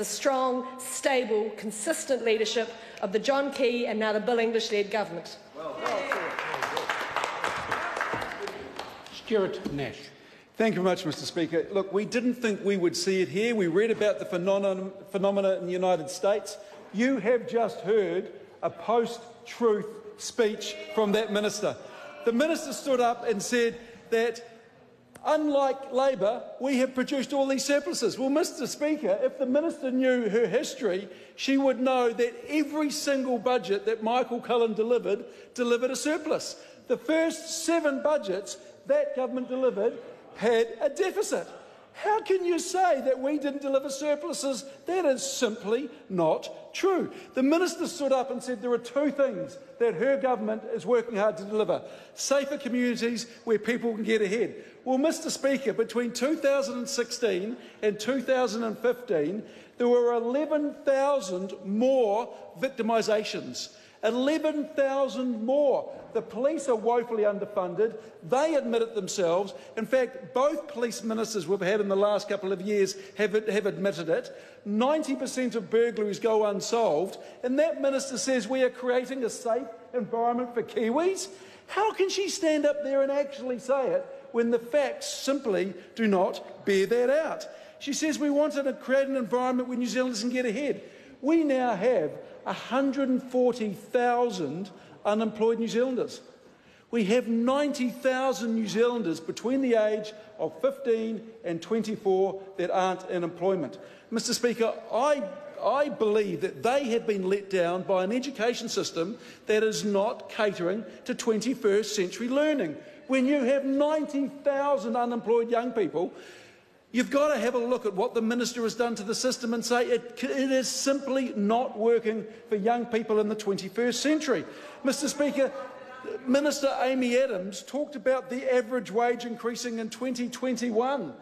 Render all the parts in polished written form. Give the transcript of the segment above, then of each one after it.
the strong, stable, consistent leadership of the John Key and now the Bill English-led government. Stuart Nash. Thank you very much, Mr Speaker. Look, we didn't think we would see it here. We read about the phenomena in the United States. You have just heard a post-truth speech from that minister. The minister stood up and said that, unlike Labor, we have produced all these surpluses. Well, Mr Speaker, if the minister knew her history, she would know that every single budget that Michael Cullen delivered a surplus. The first 7 budgets that government delivered had a deficit. How can you say that we didn't deliver surpluses? That is simply not true. The minister stood up and said there are 2 things that her government is working hard to deliver: safer communities where people can get ahead. Well, Mr Speaker, between 2016 and 2015, there were 11,000 more victimisations. 11,000 more. The police are woefully underfunded. They admit it themselves. In fact, both police ministers we've had in the last couple of years have admitted it. 90% of burglaries go unsolved, and that minister says we are creating a safe environment for Kiwis. How can she stand up there and actually say it when the facts simply do not bear that out? She says we wanted to create an environment where New Zealanders can get ahead. We now have 140,000 unemployed New Zealanders. We have 90,000 New Zealanders between the age of 15 and 24 that aren't in employment. Mr Speaker, I believe that they have been let down by an education system that is not catering to 21st century learning. When you have 90,000 unemployed young people, you've got to have a look at what the minister has done to the system and say it is simply not working for young people in the 21st century. Mr Speaker, Minister Amy Adams talked about the average wage increasing in 2021.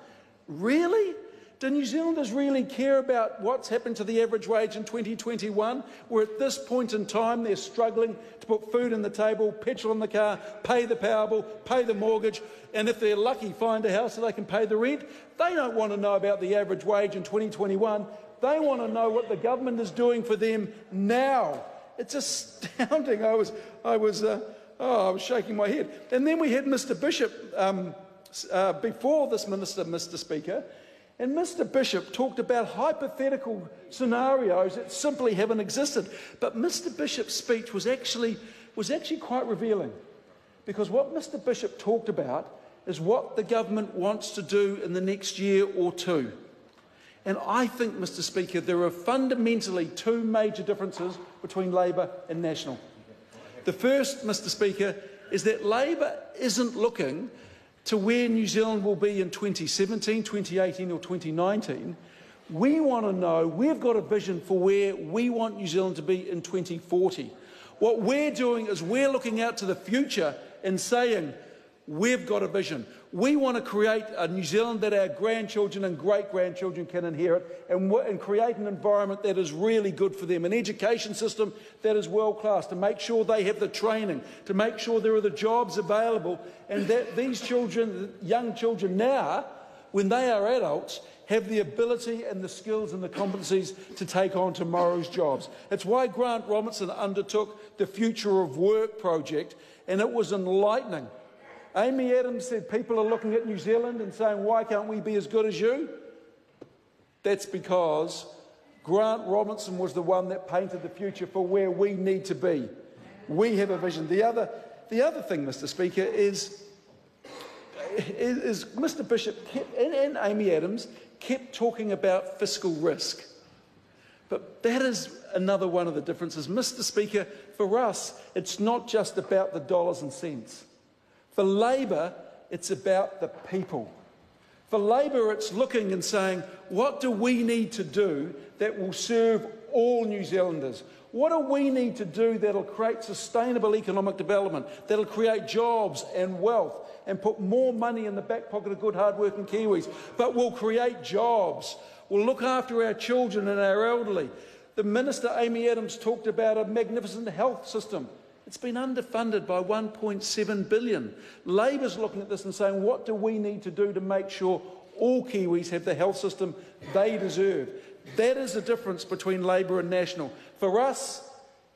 Really? Do New Zealanders really care about what's happened to the average wage in 2021, where at this point in time they're struggling to put food on the table, petrol in the car, pay the power bill, pay the mortgage, and if they're lucky, find a house so they can pay the rent? They don't want to know about the average wage in 2021. They want to know what the government is doing for them now. It's astounding. I was shaking my head. And then we had Mr Bishop before this minister, Mr Speaker, and Mr Bishop talked about hypothetical scenarios that simply haven't existed. But Mr Bishop's speech was actually quite revealing, because what Mr Bishop talked about is what the government wants to do in the next year or 2. And I think, Mr Speaker, there are fundamentally 2 major differences between Labor and National. The first, Mr Speaker, is that Labor isn't looking to where New Zealand will be in 2017, 2018 or 2019. We want to know, we've got a vision for where we want New Zealand to be in 2040. What we're doing is we're looking out to the future and saying, we've got a vision. We want to create a New Zealand that our grandchildren and great-grandchildren can inherit, and create an environment that is really good for them, an education system that is world-class, to make sure they have the training, to make sure there are the jobs available, and that these children, young children now, when they are adults, have the ability and the skills and the competencies to take on tomorrow's jobs. It's why Grant Robinson undertook the Future of Work project, and it was enlightening. Amy Adams said people are looking at New Zealand and saying, why can't we be as good as you? That's because Grant Robinson was the one that painted the future for where we need to be. We have a vision. The other thing, Mr Speaker, is Mr Bishop and Amy Adams kept talking about fiscal risk. But that is another one of the differences. Mr Speaker, for us, it's not just about the dollars and cents. For Labor, it's about the people. For Labor, it's looking and saying, what do we need to do that will serve all New Zealanders? What do we need to do that will create sustainable economic development, that will create jobs and wealth and put more money in the back pocket of good, hard-working Kiwis, but will create jobs, will look after our children and our elderly? The Minister, Amy Adams, talked about a magnificent health system. It's been underfunded by $1.7 billion. Labor's looking at this and saying, what do we need to do to make sure all Kiwis have the health system they deserve? That is the difference between Labour and National. For us,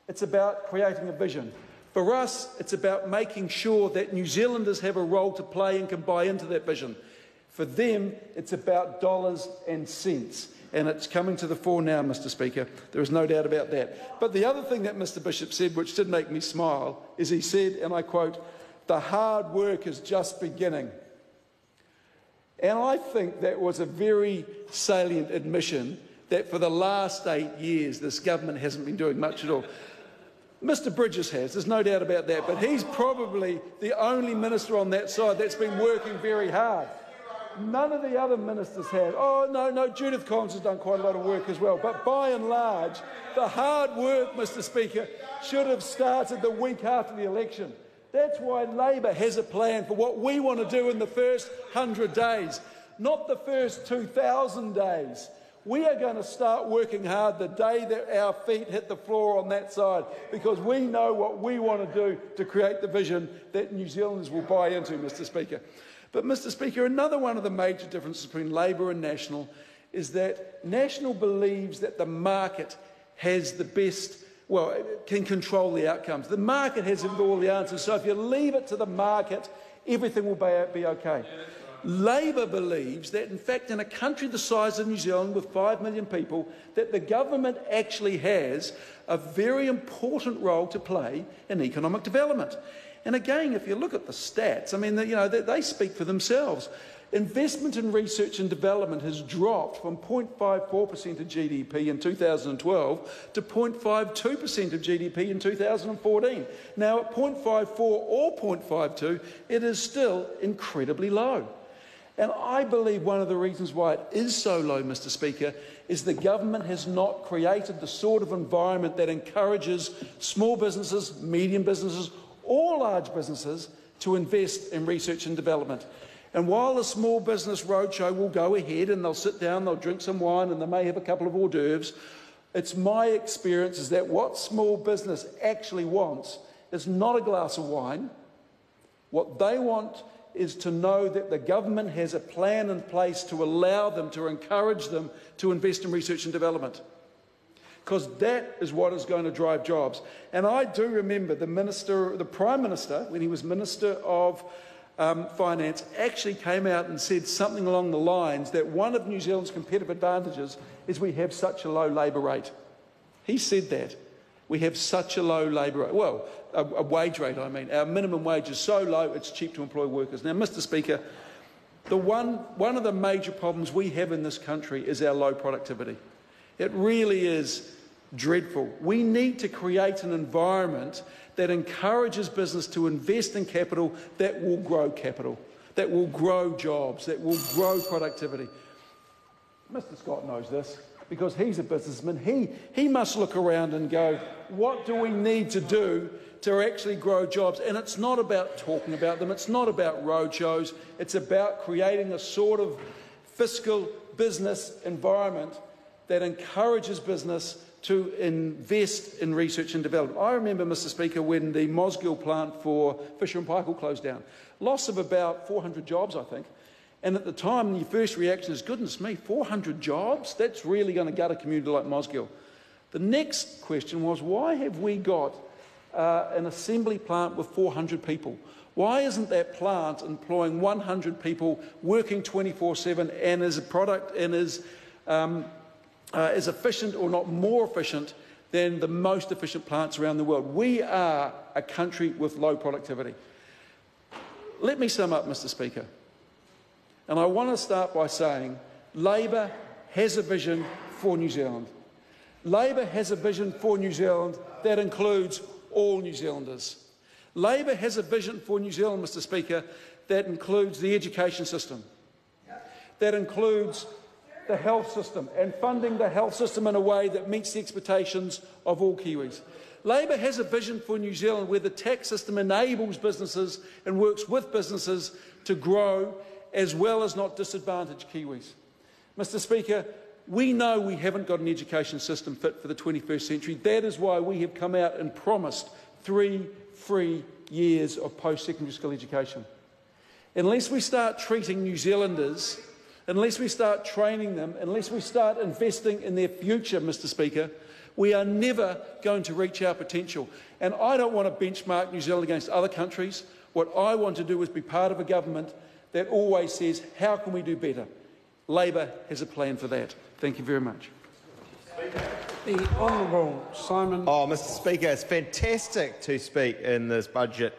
it's about creating a vision. For us, it's about making sure that New Zealanders have a role to play and can buy into that vision. For them, it's about dollars and cents. And it's coming to the fore now, Mr Speaker. There is no doubt about that. But the other thing that Mr Bishop said, which did make me smile, is he said, and I quote, "The hard work is just beginning." And I think that was a very salient admission that for the last 8 years, this government hasn't been doing much at all. Mr Bridges has, there's no doubt about that, but he's probably the only minister on that side that's been working very hard. None of the other ministers have. Oh, no, Judith Collins has done quite a lot of work as well. But by and large, the hard work, Mr Speaker, should have started the week after the election. That's why Labour has a plan for what we want to do in the first 100 days, not the first 2,000 days. We are going to start working hard the day that our feet hit the floor on that side, because we know what we want to do to create the vision that New Zealanders will buy into, Mr Speaker. But, Mr Speaker, another one of the major differences between Labour and National is that National believes that the market has the best, well, can control the outcomes. The market has all the answers, so if you leave it to the market, everything will be okay. Labour believes that, in fact, in a country the size of New Zealand with 5 million people, that the government actually has a very important role to play in economic development. And again, if you look at the stats, I mean, they speak for themselves. Investment in research and development has dropped from 0.54% of GDP in 2012 to 0.52% of GDP in 2014. Now, at 0.54 or 0.52, it is still incredibly low. And I believe one of the reasons why it is so low, Mr Speaker, is the government has not created the sort of environment that encourages small businesses, medium businesses, or large businesses to invest in research and development. And while the small business roadshow will go ahead and they'll sit down, they'll drink some wine and they may have a couple of hors d'oeuvres, it's my experience is that what small business actually wants is not a glass of wine. What they want is to know that the government has a plan in place to allow them, to encourage them to invest in research and development. Because that is what is going to drive jobs. And I do remember the Prime Minister, when he was Minister of Finance, actually came out and said something along the lines that one of New Zealand's competitive advantages is we have such a low labour rate. He said that. We have such a low labour rate. Well, a wage rate, I mean. Our minimum wage is so low, it's cheap to employ workers. Now, Mr Speaker, one of the major problems we have in this country is our low productivity. It really is dreadful. We need to create an environment that encourages business to invest in capital, that will grow jobs, that will grow productivity. Mr Scott knows this because he's a businessman. He must look around and go, what do we need to do to actually grow jobs? And it's not about talking about them. It's not about roadshows. It's about creating a sort of fiscal business environment that encourages business to invest in research and development. I remember, Mr Speaker, when the Mosgiel plant for Fisher and Paykel closed down. Loss of about 400 jobs, I think. And at the time, your first reaction is, goodness me, 400 jobs? That's really going to gut a community like Mosgiel. The next question was, why have we got an assembly plant with 400 people? Why isn't that plant employing 100 people working 24/7 and as a product and as efficient or not more efficient than the most efficient plants around the world? We are a country with low productivity. Let me sum up, Mr Speaker. And I want to start by saying Labour has a vision for New Zealand. Labour has a vision for New Zealand that includes all New Zealanders. Labour has a vision for New Zealand, Mr Speaker, that includes the education system, that includes the health system and funding the health system in a way that meets the expectations of all Kiwis. Labour has a vision for New Zealand where the tax system enables businesses and works with businesses to grow as well as not disadvantage Kiwis. Mr Speaker, we know we haven't got an education system fit for the 21st century. That is why we have come out and promised 3 free years of post-secondary school education. Unless we start treating New Zealanders unless we start training them, unless we start investing in their future, Mr Speaker, we are never going to reach our potential. And I don't want to benchmark New Zealand against other countries. What I want to do is be part of a government that always says, how can we do better? Labor has a plan for that. Thank you very much. The Honourable Simon. Mr Speaker, it's fantastic to speak in this budget